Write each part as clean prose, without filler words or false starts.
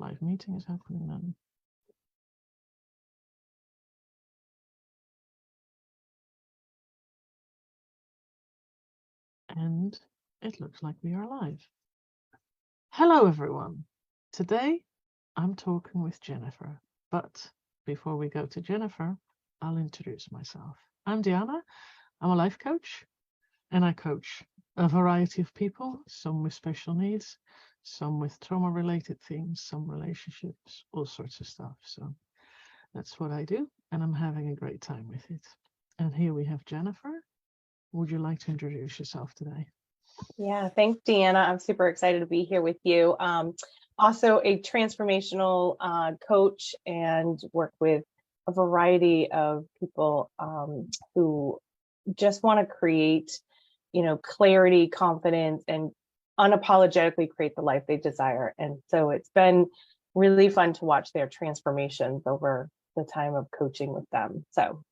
live meeting is happening then. And it looks like we are live. Hello, everyone. Today, I'm talking with Jennifer. But before we go to Jennifer, I'll introduce myself. I'm Diana. I'm a life coach, and I coach a variety of people, some with special needs, some with trauma-related things, some relationships, all sorts of stuff. So that's what I do, and I'm having a great time with it. And here we have Jennifer. Would you like to introduce yourself today? Yeah, thanks, Deanna. I'm super excited to be here with you. Also a transformational coach and work with a variety of people who just want to create, clarity, confidence, and unapologetically create the life they desire. And so it's been really fun to watch their transformations over the time of coaching with them. So,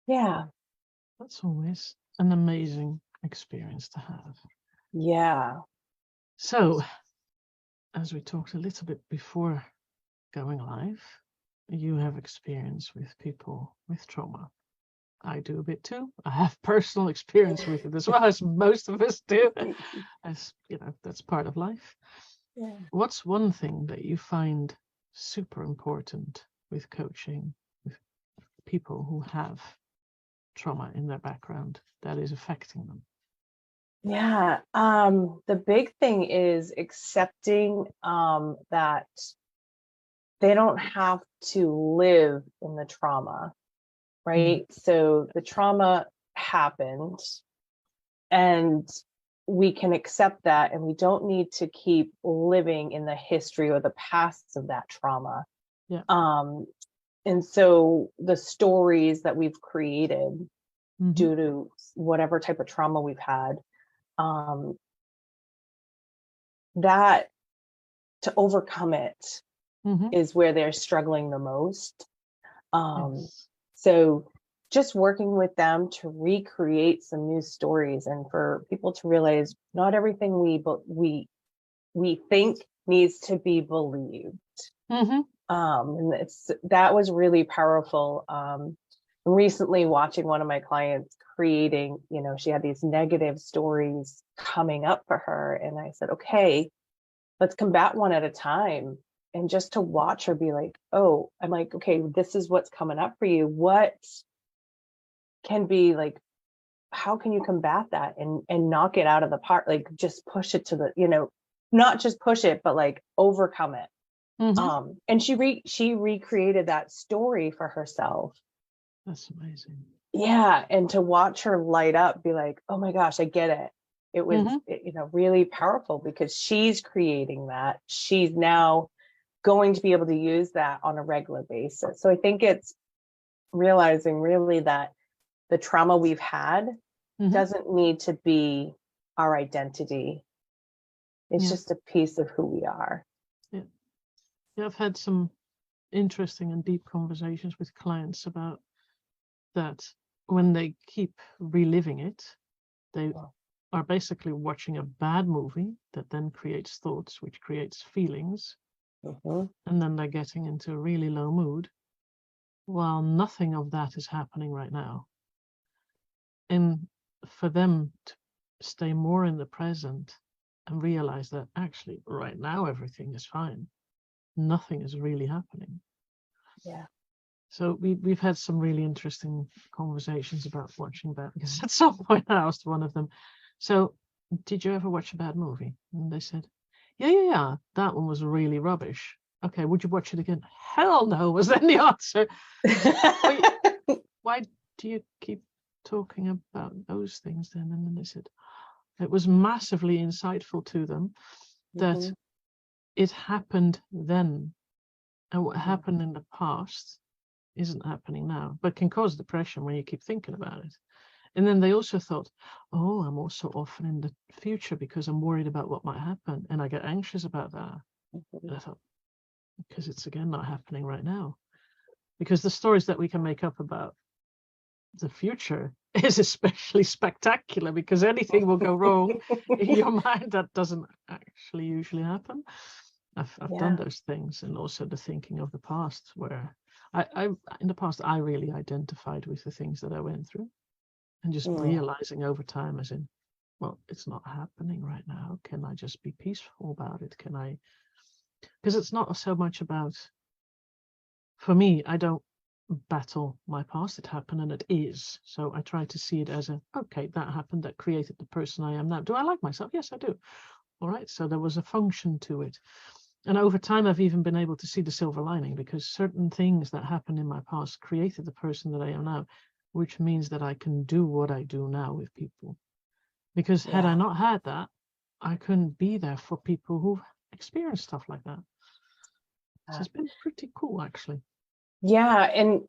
yeah. That's always an amazing experience to have. Yeah. So, as we talked a little bit before going live, you have experience with people with trauma. I do a bit too. I have personal experience with it as well, as most of us do. As you know, that's part of life. Yeah. What's one thing that you find super important with coaching with people who have trauma in their background that is affecting them? Yeah, the big thing is accepting that they don't have to live in the trauma, right? So the trauma happened and we can accept that, and we don't need to keep living in the history or the past of that trauma. Yeah. And so the stories that we've created due to whatever type of trauma we've had, that to overcome it is where they're struggling the most. So just working with them to recreate some new stories, and for people to realize not everything we think needs to be believed. And that was really powerful. Recently watching one of my clients creating, she had these negative stories coming up for her. And I said, okay, let's combat one at a time. And just to watch her be like, oh, I'm like, okay, this is what's coming up for you. What can be like, how can you combat that and knock it out of the park? Like just push it to the, not just push it, but like overcome it. And she recreated that story for herself. That's amazing. Yeah. And to watch her light up, be like, oh my gosh, I get it. It was, really powerful because she's creating that. She's now going to be able to use that on a regular basis. So I think it's realizing really that the trauma we've had doesn't need to be our identity. It's just a piece of who we are. Yeah, I've had some interesting and deep conversations with clients about that. When they keep reliving it, they are basically watching a bad movie that then creates thoughts, which creates feelings, and then they're getting into a really low mood while nothing of that is happening right now. And for them to stay more in the present and realize that actually right now everything is fine, nothing is really happening. Yeah. So we've had some really interesting conversations about watching that, because at some point I asked one of them, so did you ever watch a bad movie? And they said, yeah, that one was really rubbish. Okay, would you watch it again? Hell no, was then the answer. Why do you keep talking about those things then? And then they said it was massively insightful to them that it happened then, and what happened in the past isn't happening now, but can cause depression when you keep thinking about it. And then they also thought, oh, I'm also often in the future because I'm worried about what might happen, and I get anxious about that. And I thought, because it's again not happening right now. Because the stories that we can make up about the future is especially spectacular, because anything will go wrong in your mind that doesn't actually usually happen. I've done those things, and also the thinking of the past, where I in the past I really identified with the things that I went through, and just realizing over time, as in, well, it's not happening right now. Can I just be peaceful about it? Can I? Because it's not so much about, for me, I don't battle my past. It happened and it is. So I try to see it as okay, that happened, that created the person I am now. Do I like myself? Yes, I do. All right. So there was a function to it. And over time, I've even been able to see the silver lining, because certain things that happened in my past created the person that I am now, which means that I can do what I do now with people. Because had I not had that, I couldn't be there for people who've experienced stuff like that. So it's been pretty cool, actually. Yeah. And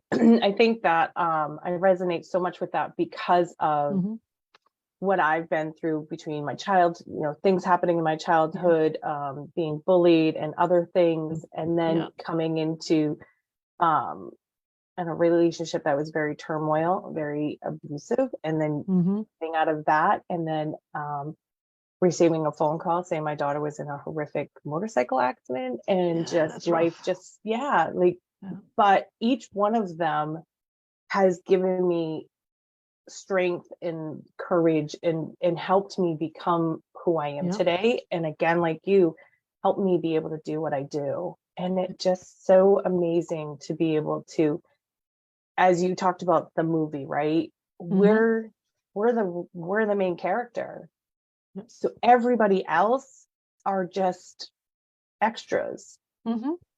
I think that I resonate so much with that because of what I've been through between my things happening in my childhood, being bullied and other things, and then coming into in a relationship that was very turmoil, very abusive, and then getting out of that, and then receiving a phone call saying my daughter was in a horrific motorcycle accident, and just life but each one of them has given me strength and courage and helped me become who I am today. And again, like you, helped me be able to do what I do. And it's just so amazing to be able to, as you talked about the movie, right? We're the main character. So everybody else are just extras.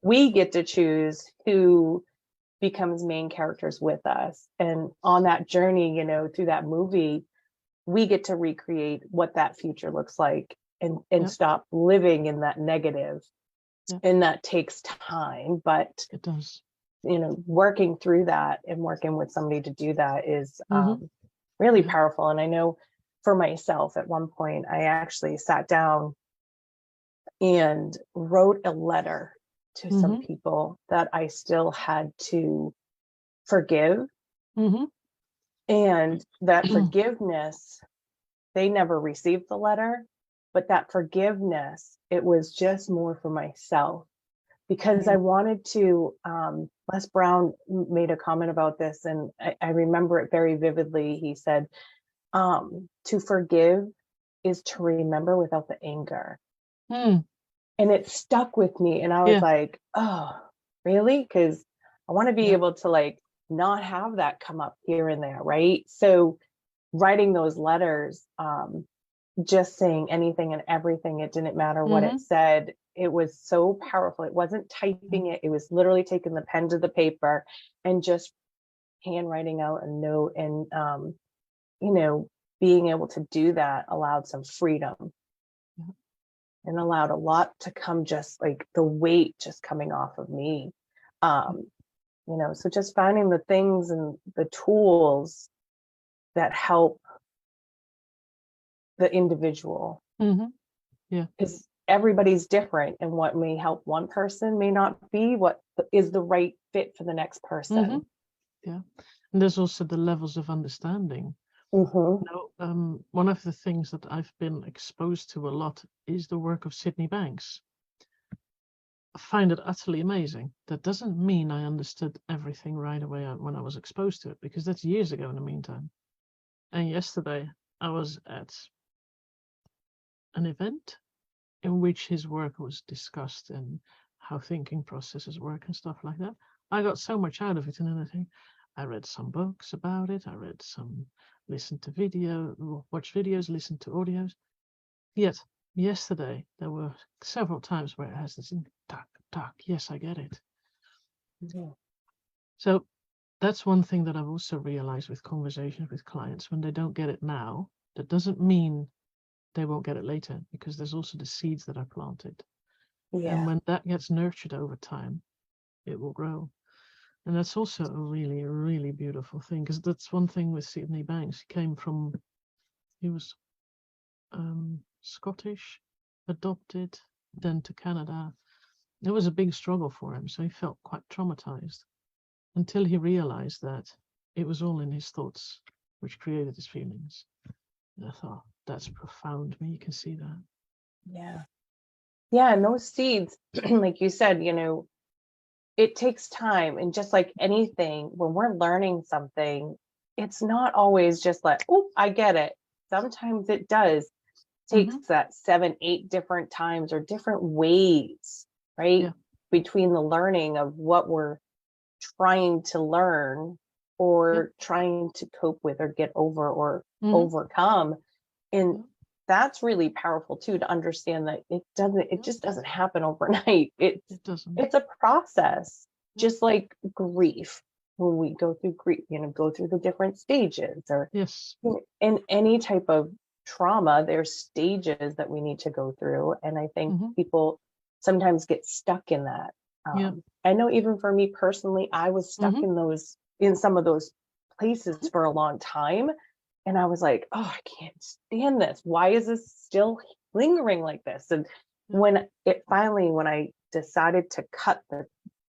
We get to choose who becomes main characters with us. And on that journey, through that movie, we get to recreate what that future looks like and stop living in that negative. And that takes time, but it does. Working through that and working with somebody to do that is really powerful. And I know for myself, at one point, I actually sat down and wrote a letter to some people that I still had to forgive. And that forgiveness, they never received the letter, but that forgiveness, it was just more for myself, because I wanted to, Les Brown made a comment about this, and I remember it very vividly. He said, to forgive is to remember without the anger. And it stuck with me. And I was like, oh, really? Because I want to be able to not have that come up here and there, right? So writing those letters, just saying anything and everything, it didn't matter what it said. It was so powerful. It wasn't typing it. It was literally taking the pen to the paper and just handwriting out a note. And, being able to do that allowed some freedom and allowed a lot to come, just like the weight just coming off of me. So just finding the things and the tools that help the individual. Because everybody's different, and what may help one person may not be what is the right fit for the next person. And there's also the levels of understanding. One of the things that I've been exposed to a lot is the work of Sydney Banks. I find it utterly amazing. That doesn't mean I understood everything right away when I was exposed to it, because that's years ago in the meantime. And yesterday I was at an event in which his work was discussed and how thinking processes work and stuff like that. I got so much out of it, and then I read some books about it. I read some, listened to watch videos, listened to audios. Yet yesterday there were several times where it has this duck. Yes, I get it. So that's one thing that I've also realized with conversations with clients. When they don't get it now, that doesn't mean they won't get it later, because there's also the seeds that are planted. And when that gets nurtured over time, it will grow. And that's also a really, really beautiful thing, because that's one thing with Sydney Banks. He was Scottish, adopted, then to Canada. It was a big struggle for him, so he felt quite traumatized until he realized that it was all in his thoughts which created his feelings. And I thought, that's profound. You can see that. Yeah, and those seeds, like you said, it takes time. And just like anything, when we're learning something, it's not always just like, oh, I get it. Sometimes it does takes that 7, 8 different times or different ways, right? Yeah. Between the learning of what we're trying to learn Yeah. or trying to cope with or get over or Mm-hmm. overcome. And Yeah. that's really powerful too, to understand that it Yeah. just doesn't happen overnight. It doesn't. It's a process, Yeah. just like grief. When we go through grief, go through the different stages, or Yes. in any type of trauma, there's stages that we need to go through. And I think people sometimes get stuck in that. Yeah. I know even for me personally, I was stuck in some of those places for a long time. And I was like, oh, I can't stand this. Why is this still lingering like this? And when I decided to cut the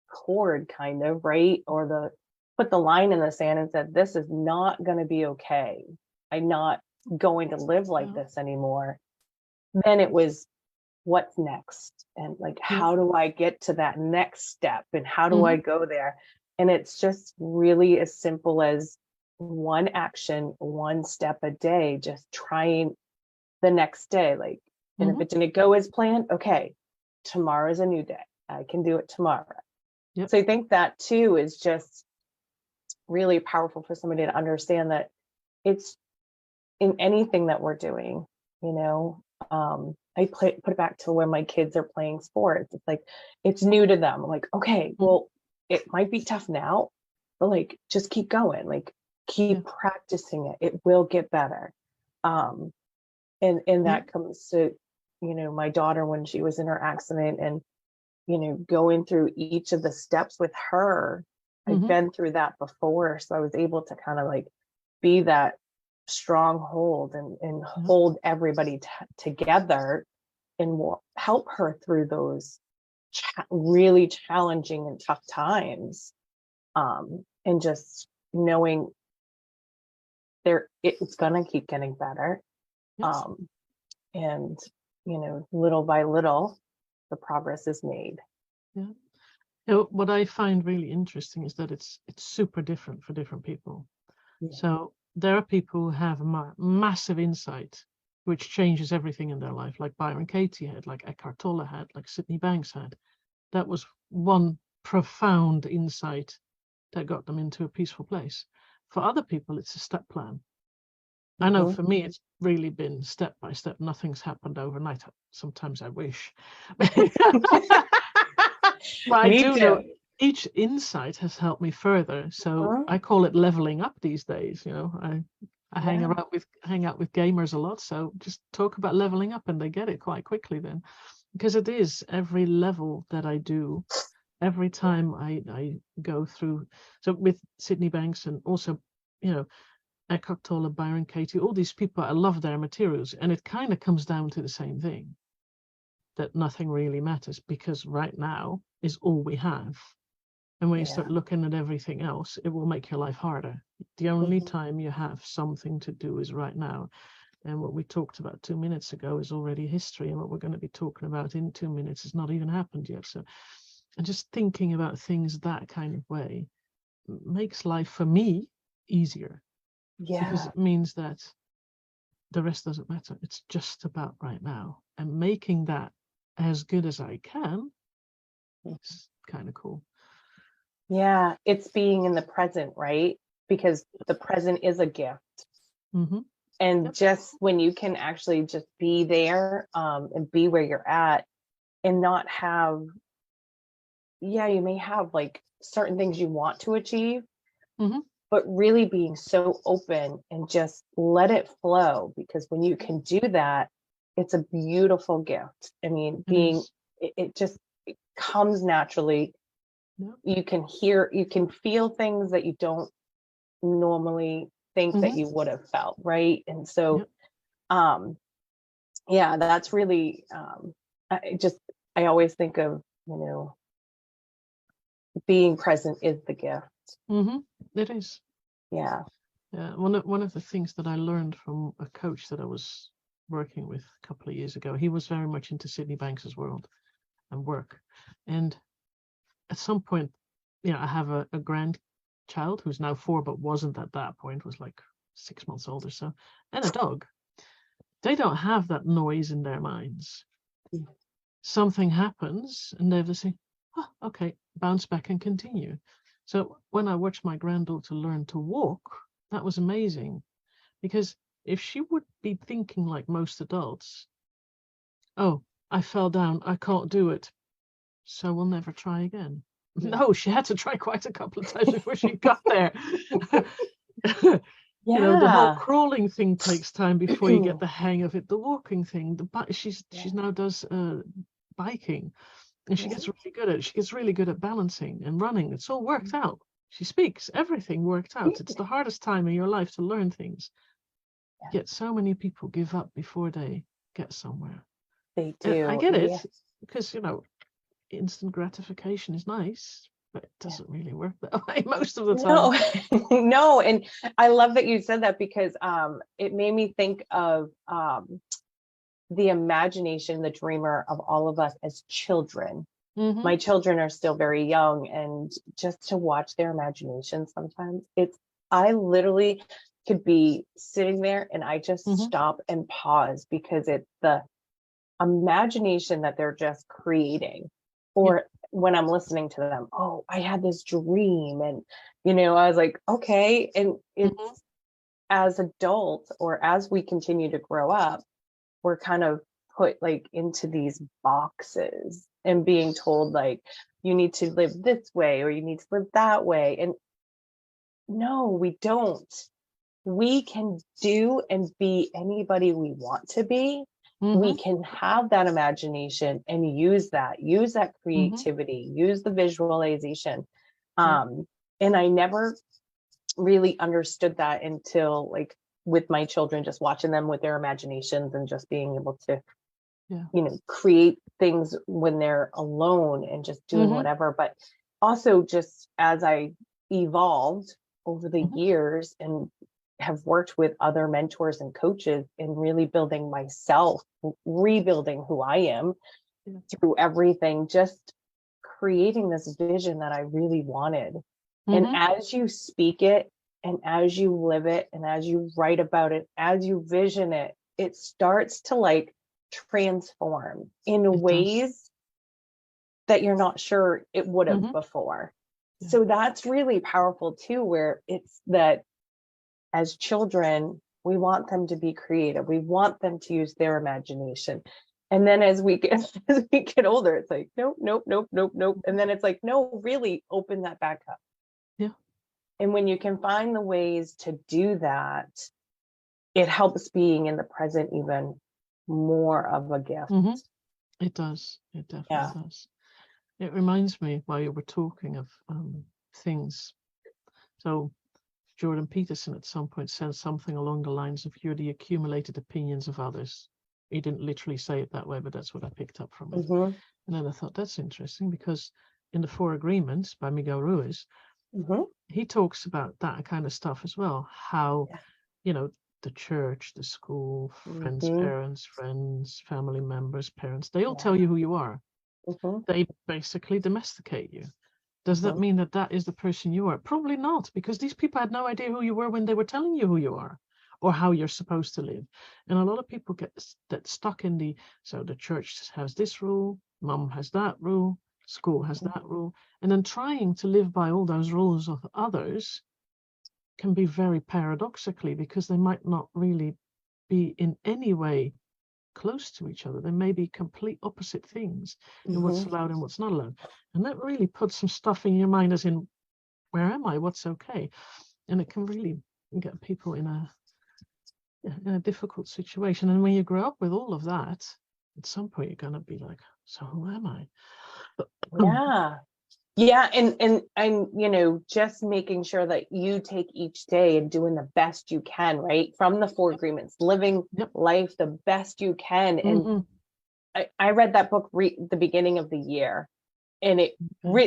cord, kind of, right? Or put the line in the sand and said, this is not going to be okay. I'm not going to live like this anymore. Then it was, what's next? And like, how do I get to that next step? And how do I go there? And it's just really as simple as one action, one step a day, just trying the next day. Like, and if it didn't go as planned, okay, tomorrow's a new day. I can do it tomorrow. Yep. So I think that too is just really powerful for somebody to understand that it's in anything that we're doing, I put it back to when my kids are playing sports. It's like, it's new to them. I'm like, okay, well, it might be tough now, but like, just keep going, like keep practicing it. It will get better. And that comes to, my daughter, when she was in her accident, and, going through each of the steps with her. I've been through that before. So I was able to kind of like be that stronghold and hold everybody together and help her through those really challenging and tough times. And just knowing it's gonna keep getting better. Yes. And little by little, the progress is made. Yeah. What I find really interesting is that it's super different for different people. So there are people who have massive insight, which changes everything in their life, like Byron Katie had, like Eckhart Tolle had, like Sydney Banks had. That was one profound insight that got them into a peaceful place. For other people, it's a step plan. I know for me, it's really been step by step. Nothing's happened overnight. Sometimes I wish. But I do know each insight has helped me further. So I call it leveling up these days. I hang out with gamers a lot. So just talk about leveling up, and they get it quite quickly then, because it is every level that I do, every time I go through. So with Sydney Banks, and also, Eckhart Tolle, Byron Katie, all these people, I love their materials, and it kind of comes down to the same thing, that nothing really matters, because right now is all we have. And when you start looking at everything else, it will make your life harder. The only time you have something to do is right now. And what we talked about 2 minutes ago is already history, and what we're going to be talking about in 2 minutes has not even happened yet. So, and just thinking about things that kind of way makes life, for me, easier. Because it means that the rest doesn't matter. It's just about right now, and making that as good as I can is kind of cool. Yeah, it's being in the present, right? Because the present is a gift. And just when you can actually just be there, and be where you're at, and not have, you may have like certain things you want to achieve, but really being so open and just let it flow. Because when you can do that, it's a beautiful gift. I mean, it just comes naturally. You can feel things that you don't normally think that you would have felt, right? And so that's really, I always think of, being present is the gift. It is. Yeah. One of the things that I learned from a coach that I was working with a couple of years ago, he was very much into Sydney Banks's world and work. And at some point, you know, I have a grandchild who's now 4, but wasn't at that point, was like 6 months old or so, and a dog. They don't have that noise in their minds. Something happens and they say, oh, okay, bounce back and continue. So when I watched my granddaughter learn to walk, that was amazing, because if she would be thinking like most adults, oh, I fell down, I can't do it, so we'll never try again. No, she had to try quite a couple of times before she got there. You know, the whole crawling thing takes time before you get the hang of it. The walking thing, she's now does biking, and she gets really good at it. She gets really good at balancing and running. It's all worked out. She speaks, everything worked out. It's the hardest time in your life to learn things. Yet so many people give up before they get somewhere. They do. And I get it, because, you know, instant gratification is nice, but it doesn't really work that way most of the time. No, and I love that you said that, because it made me think of the imagination, the dreamer of all of us as children. My children are still very young, and just to watch their imagination sometimes, I literally could be sitting there and I just stop and pause, because it's the imagination that they're just creating. Or when I'm listening to them, oh, I had this dream, and, you know, I was like, okay. And it's as adults, or as we continue to grow up, we're kind of put like into these boxes and being told like, you need to live this way, or you need to live that way. And no, we don't. We can do and be anybody we want to be. We can have that imagination and use that creativity, use the visualization. And I never really understood that until, like, with my children, just watching them with their imaginations and just being able to, you know, create things when they're alone and just doing whatever. But also, just as I evolved over the years and have worked with other mentors and coaches in really building myself, rebuilding who I am through everything, just creating this vision that I really wanted. And as you speak it, and as you live it, and as you write about it, as you vision it, it starts to like transform in ways that you're not sure it would have before. So that's really powerful too, where it's that as children, we want them to be creative. We want them to use their imagination. And then as we get older, it's like, nope. And then it's like, no, really open that back up. Yeah. And when you can find the ways to do that, it helps being in the present even more of a gift. It does. It definitely does. It reminds me, while you were talking, of things. So Jordan Peterson at some point said something along the lines of, you're the accumulated opinions of others. He didn't literally say it that way, but that's what I picked up from it. And then I thought, that's interesting, because in the 4 Agreements by Miguel Ruiz, he talks about that kind of stuff as well. How, you know, the church, the school, friends, family members, parents, they all tell you who you are. They basically domesticate you. Does that mean that that is the person you are? Probably not, because these people had no idea who you were when they were telling you who you are or how you're supposed to live. And a lot of people get that stuck in so the church has this rule, mom has that rule, school has that rule, and then trying to live by all those rules of others can be very paradoxically, because they might not really be in any way close to each other. They may be complete opposite things in what's allowed and what's not allowed. And that really puts some stuff in your mind, as in, where am I? What's okay? And it can really get people in a difficult situation. And when you grow up with all of that, at some point you're going to be like, so who am I? And you know, just making sure that you take each day and doing the best you can, right, from the 4 Agreements, living life the best you can. And I read that book the beginning of the year, and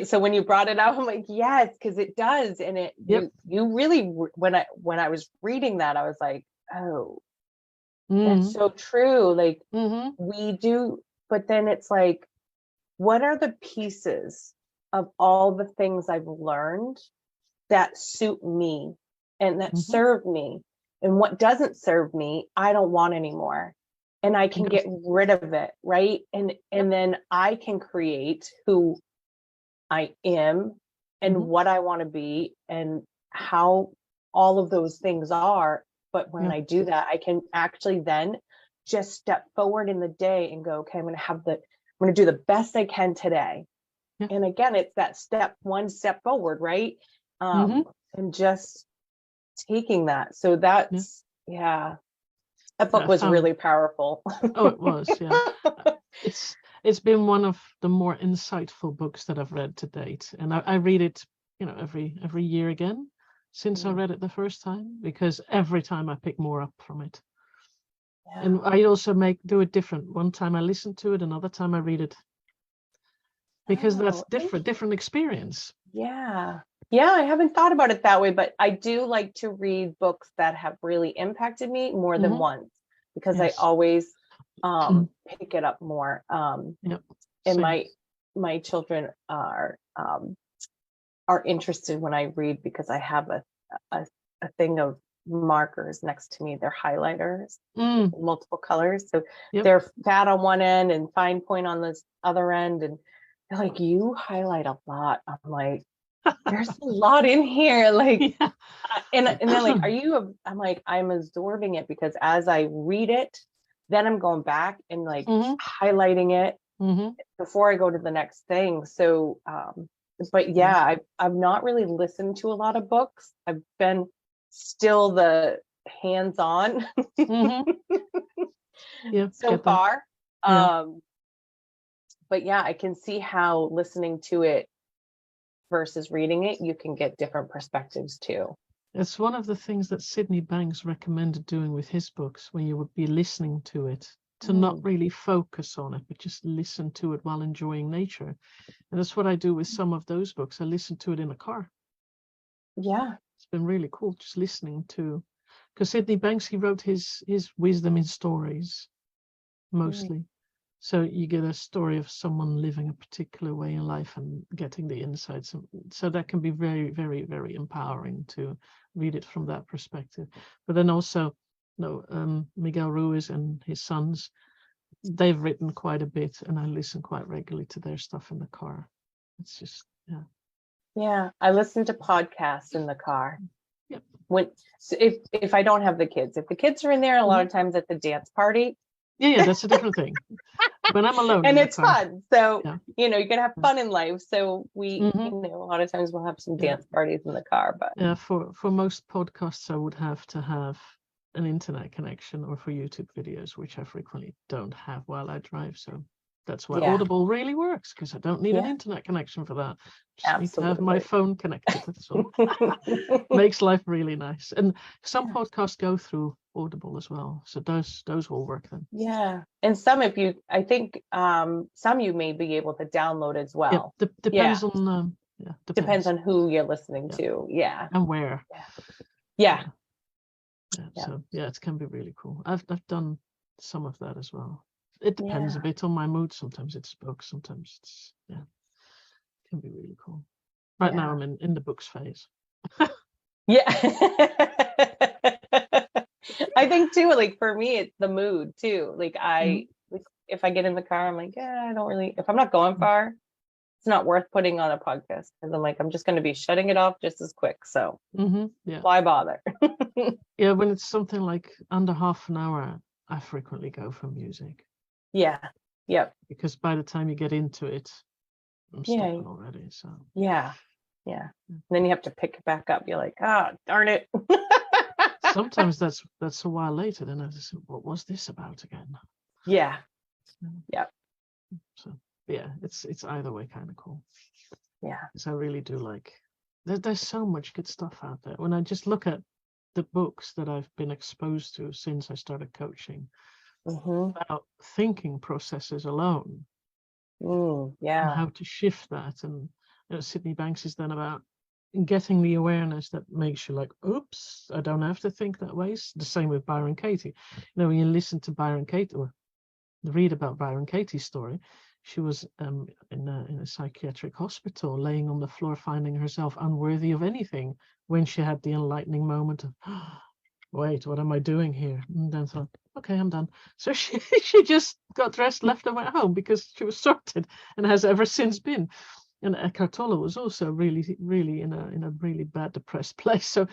so when you brought it up, I'm like, yes, because it does. And it you really, when I was reading that, I was like, oh, That's so true. Like Mm-hmm. we do, but then it's like, what are the pieces of all the things I've learned that suit me and that Mm-hmm. serve me? And what doesn't serve me, I don't want anymore. And I can get rid of it, right? And then I can create who I am and Mm-hmm. what I want to be and how all of those things are. But when I do that, I can actually then just step forward in the day and go, okay, I'm going to do the best I can today. Yeah. And again, it's that one step forward, right? Mm-hmm. And just taking that. So that's, that book was really powerful. Oh, it was, yeah. It's been one of the more insightful books that I've read to date. And I read it, every year again since I read it the first time, because every time I pick more up from it. Yeah. And I also do it different. One time I listen to it, another time I read it. Because that's different experience. Yeah. Yeah, I haven't thought about it that way, but I do like to read books that have really impacted me more than once, because I always pick it up more. And my children are interested when I read, because I have a thing of markers next to me. They're highlighters, multiple colors. So they're fat on one end and fine point on this other end. And they're like, you highlight a lot. I'm like, there's a lot in here. Like, and they're like, I'm like, I'm absorbing it, because as I read it, then I'm going back and like highlighting it before I go to the next thing. So, but yeah, I've not really listened to a lot of books. I've been still the hands-on so far. But yeah, I can see how listening to it versus reading it, you can get different perspectives too. It's one of the things that Sydney Banks recommended doing with his books, when you would be listening to it, to not really focus on it, but just listen to it while enjoying nature. And that's what I do with some of those books. I listen to it in a car. Yeah. It's been really cool just listening to, because Sydney Banks, he wrote his wisdom in stories, mostly. So you get a story of someone living a particular way in life and getting the insights. So that can be very, very, very empowering to read it from that perspective. But then also, Miguel Ruiz and his sons, they've written quite a bit, and I listen quite regularly to their stuff in the car. It's just, Yeah, I listen to podcasts in the car. Yep. So if I don't have the kids, if the kids are in there, a lot of times at the dance party. Yeah, that's a different thing. When I'm alone, and it's fun. So you can have fun in life. So we, a lot of times we'll have some dance parties in the car. But for most podcasts, I would have to have an internet connection, or for YouTube videos, which I frequently don't have while I drive. So that's why Audible really works, because I don't need an internet connection for that. Just need to have my phone connected. That's all. Makes life really nice. And some podcasts go through Audible as well, so those will work then. Yeah, and some, I think some you may be able to download as well. Depends on depends on who you're listening to. And where. So it can be really cool. I've done some of that as well. It depends a bit on my mood. Sometimes it's books, sometimes it's it can be really cool. Right now I'm in the books phase. I think too, like for me, it's the mood too. Like if I get in the car, I'm like, I don't really, if I'm not going far, it's not worth putting on a podcast, because I'm like, I'm just going to be shutting it off just as quick. So why bother? When it's something like under half an hour, I frequently go for music. Because by the time you get into it, I'm stopping already. So and then you have to pick it back up. You're like, darn it. Sometimes that's a while later. Then I just, what was this about again? So it's either way kind of cool. Because I really do like. There's so much good stuff out there. When I just look at the books that I've been exposed to since I started coaching, about thinking processes alone, and how to shift that. And Sydney Banks is then about getting the awareness that makes you like, oops, I don't have to think that way. It's the same with Byron Katie. When you listen to Byron Katie or read about Byron Katie's story, she was in a psychiatric hospital, laying on the floor, finding herself unworthy of anything, when she had the enlightening moment of, wait, what am I doing here? And then thought, okay, I'm done. So she just got dressed, left, and went home, because she was sorted, and has ever since been. And Eckhart Tolle was also really, really in a really bad, depressed place. So,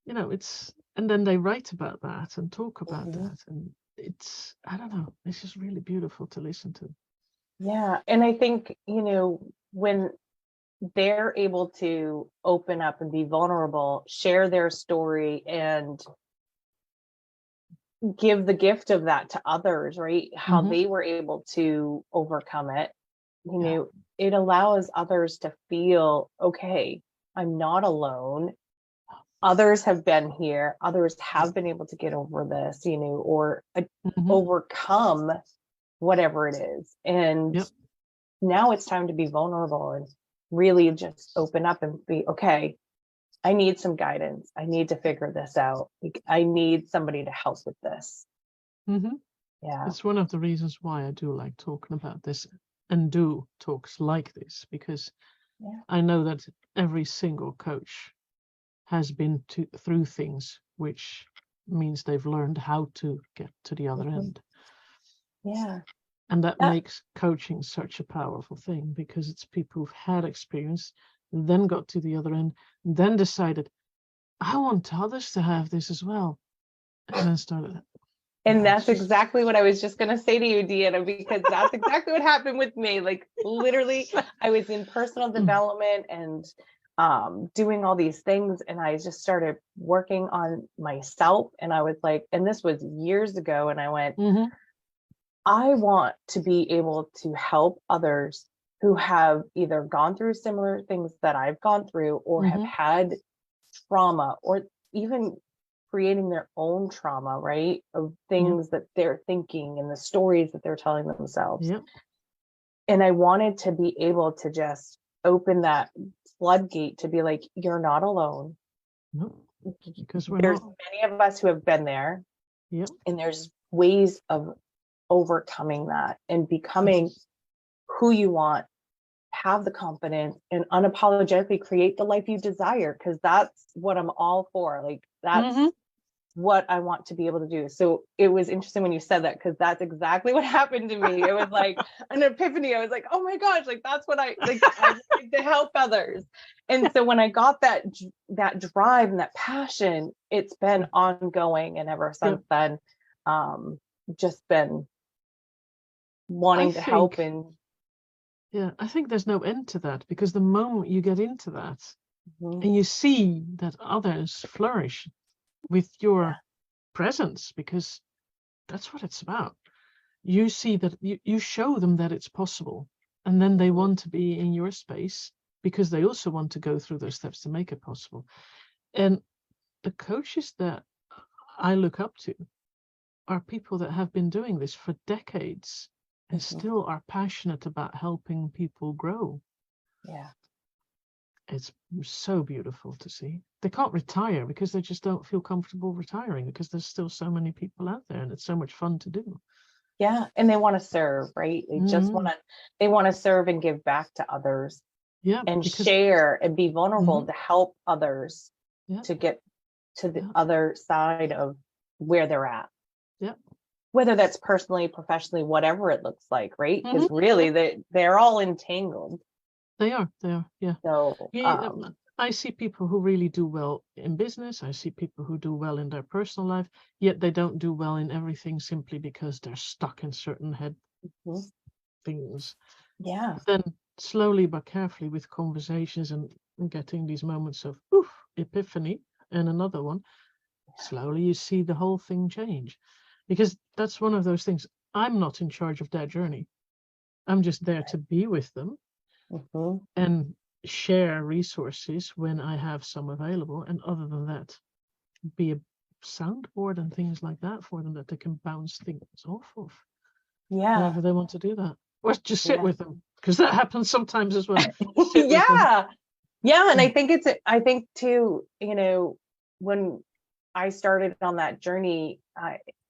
it's, and then they write about that and talk about that, and it's, I don't know, it's just really beautiful to listen to. Yeah, and I think, when they're able to open up and be vulnerable, share their story, and give the gift of that to others, right? How they were able to overcome it, it allows others to feel, okay, I'm not alone. Others have been here. Others have been able to get over this, or overcome whatever it is. And now it's time to be vulnerable and really just open up and be, okay, I need some guidance. I need to figure this out. I need somebody to help with this. Yeah. It's one of the reasons why I do like talking about this and do talks like this, because I know that every single coach has been through things, which means they've learned how to get to the other end. Yeah. And that makes coaching such a powerful thing, because it's people who've had experience, then got to the other end, then decided, I want others to have this as well. And then started. And that's exactly what I was just going to say to you, Deanna, because that's exactly what happened with me. Like, literally, I was in personal development and doing all these things, and I just started working on myself. And I was like, and this was years ago, and I went, I want to be able to help others who have either gone through similar things that I've gone through, or have had trauma, or even creating their own trauma, right? Of things that they're thinking and the stories that they're telling themselves. And I wanted to be able to just open that floodgate to be like, you're not alone. Because there's many of us who have been there. And there's ways of overcoming that and becoming who you want, have the confidence, and unapologetically create the life you desire, because that's what I'm all for. Like, that's what I want to be able to do. So it was interesting when you said that, because that's exactly what happened to me. It was like an epiphany. I was like, oh my gosh, like, that's what I like to help others. And so when I got that drive and that passion, it's been ongoing, and ever since then, just been wanting to help. And I think there's no end to that, because the moment you get into that and you see that others flourish with your presence, because that's what it's about. You see that you show them that it's possible, and then they want to be in your space, because they also want to go through those steps to make it possible. And the coaches that I look up to are people that have been doing this for decades and still are passionate about helping people grow. It's so beautiful to see. They can't retire because they just don't feel comfortable retiring, because there's still so many people out there, and it's so much fun to do. And they want to serve, right? They just want to serve and give back to others. And share and be vulnerable to help others to get to the other side of where they're at. Whether that's personally, professionally, whatever it looks like, right? Because really they're all entangled. They are, yeah. So I see people who really do well in business. I see people who do well in their personal life, yet they don't do well in everything, simply because they're stuck in certain head things. Then slowly but carefully, with conversations and getting these moments of epiphany and another one, slowly you see the whole thing change. Because that's one of those things. I'm not in charge of their journey. I'm just there to be with them and share resources when I have some available. And other than that, be a soundboard and things like that for them, that they can bounce things off of. However they want to do that. Or just sit with them, because that happens sometimes as well. Yeah. And I think too, you know, when I started on that journey,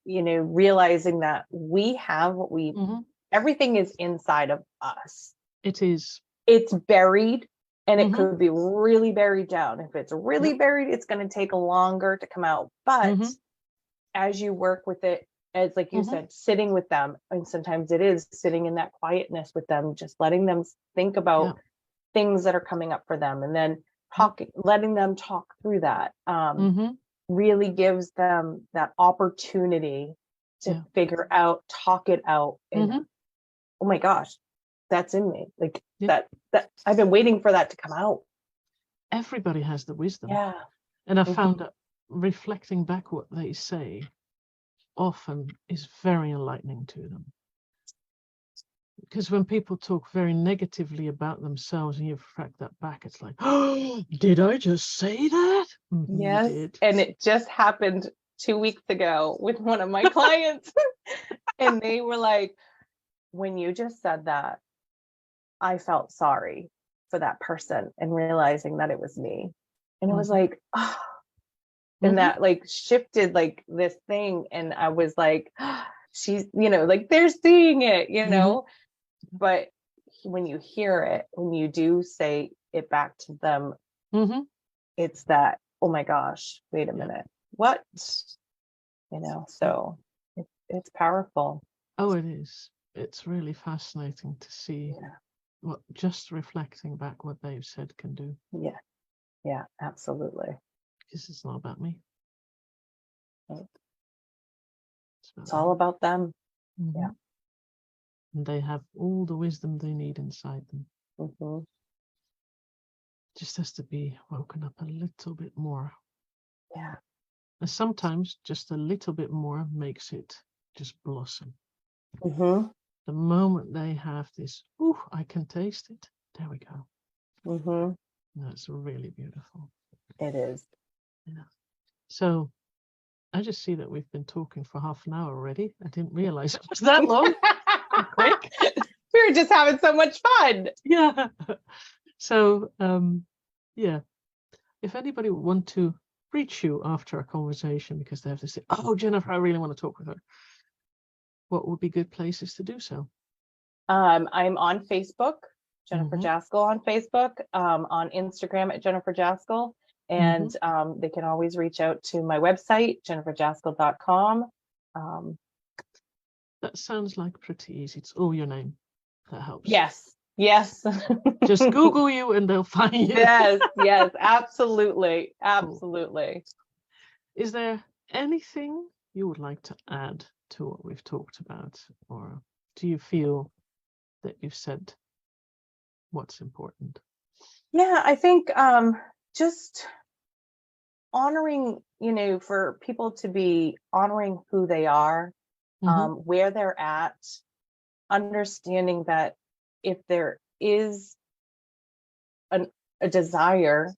you know, realizing that we have what we, everything is inside of us. It is. It's buried, and it could be really buried down. If it's really buried, it's going to take longer to come out. But as you work with it, as like you said, sitting with them, and sometimes it is sitting in that quietness with them, just letting them think about things that are coming up for them, and then letting them talk through that, really gives them that opportunity to figure out, talk it out, and oh my gosh, that's in me. Like that I've been waiting for that to come out. Everybody has the wisdom. Yeah. And I found that reflecting back what they say often is very enlightening to them. Because when people talk very negatively about themselves and you reflect that back, it's like, oh, did I just say that? Yes. And it just happened 2 weeks ago with one of my clients. And they were like, when you just said that, I felt sorry for that person, and realizing that it was me. And it was like, oh, and that like shifted like this thing. And I was like, oh, she's, you know, like they're seeing it, you know, but when you hear it, when you do say it back to them, it's that, oh my gosh, wait a minute, what, you know, so it's powerful. Oh, it is. It's really fascinating to see what just reflecting back what they've said can do. Yeah, absolutely. Because it's not about me. It's all about them. Yeah. And they have all the wisdom they need inside them. Just has to be woken up a little bit more. Yeah. And sometimes just a little bit more makes it just blossom. The moment they have this, ooh, I can taste it. There we go. That's really beautiful. It is. Yeah. So I just see that we've been talking for half an hour already. I didn't realize it was that long. Quick. We were just having so much fun. Yeah. So, yeah. If anybody would want to reach you after a conversation because they have to say, oh, Jennifer, I really want to talk with her, what would be good places to do so? I'm on Facebook, Jennifer Jaskal on Facebook, on Instagram at Jennifer Jaskal. And they can always reach out to my website, jenniferjaskal.com. That sounds like pretty easy. It's all your name. That helps. Yes. Just Google you and they'll find you. Yes, absolutely. Cool. Is there anything you would like to add to what we've talked about? Or do you feel that you've said what's important? Yeah, I think just honoring, you know, for people to be honoring who they are, where they're at, understanding that if there is a desire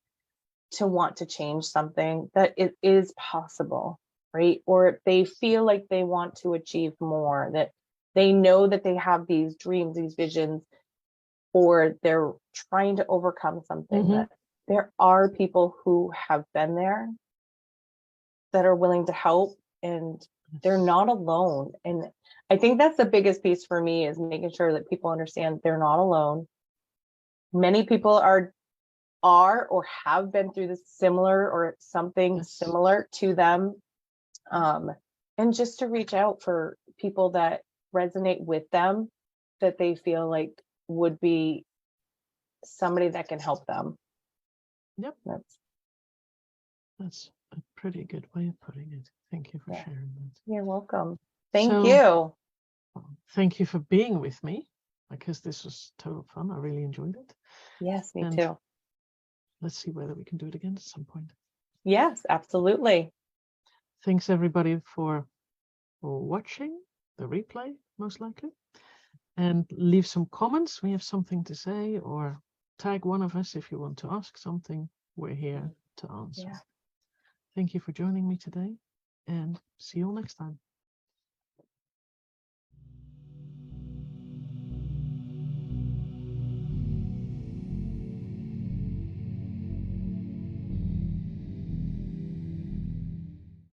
to want to change something, that it is possible, right? Or if they feel like they want to achieve more, that they know that they have these dreams, these visions, or they're trying to overcome something, that there are people who have been there that are willing to help, and they're not alone. And I think that's the biggest piece for me, is making sure that people understand they're not alone. Many people are or have been through this similar or something similar to them. And just to reach out for people that resonate with them, that they feel like would be somebody that can help them. Yep. That's a pretty good way of putting it. Thank you for sharing that. You're welcome. Thank you. Thank you for being with me, because this was total fun. I really enjoyed it. Yes, me too. Let's see whether we can do it again at some point. Yes, absolutely. Thanks everybody for watching the replay, most likely. And leave some comments when you have something to say, or tag one of us if you want to ask something. We're here to answer. Thank you for joining me today, and see you all next time.